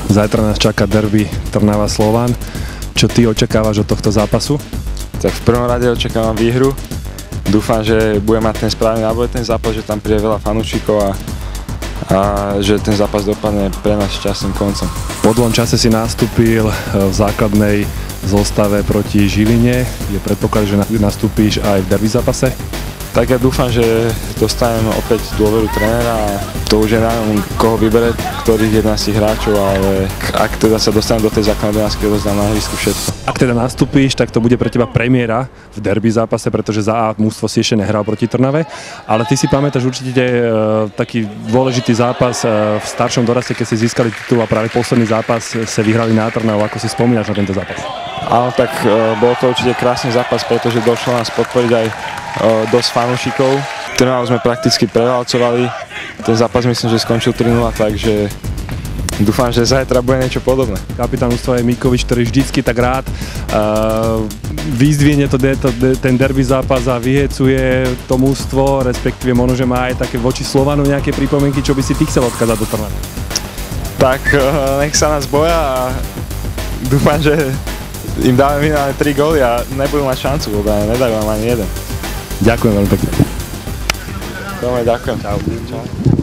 Zajtra nás čaká derby Trnava-Slovan. Čo ty očakávaš od tohto zápasu? Tak v prvom rade očakávam výhru. Dúfam, že bude mať ten správny náboj ten zápas, že tam príde veľa fanúšikov a že ten zápas dopadne pre nás šťastným koncom. Po dlhom čase si nastúpil v základnej zostave proti Žiline. Je predpoklad, že nastúpíš aj v derby zápase? Tak ja dúfam, že dostanem opäť dôveru trénera a to už je na ňom, koho vybere, ktorých 11 hráčov, ale ak teda sa dostanem do tej základnej 11, rozdám na ihrisku všetko. Ak teda nastúpíš, tak to bude pre teba premiéra v derby zápase, pretože za A mužstvo si ešte nehral proti Trnave, ale ty si pamätáš určite taký dôležitý zápas v staršom doraste, keď si získali titul a práve posledný zápas sa vyhrali na Trnavu. Ako si spomínaš na tento zápas? Áno, tak bol to určite krásny zápas, pretože došlo nás podporiť aj dosť fanúšikov. Trnavu sme prakticky prevalcovali. Ten zápas myslím, že skončil 3-0, takže dúfam, že zajtra bude niečo podobné. Kapitán mužstva je Mikovič, ktorý vždycky tak rád vyzdvihne ten derby zápas a vyhecuje to mužstvo, respektíve možno, že má aj také voči Slovanu nejaké pripomienky, čo by si ty chcel odkázať do Trnavy? Tak nech sa nás boja a dúfam, že im dáme minimálne 3 góly a nebudú mať šancu, lebo nedajú nám ani jeden. Ďakujem veľmi pekne. Dobre, ďakujem. Čau.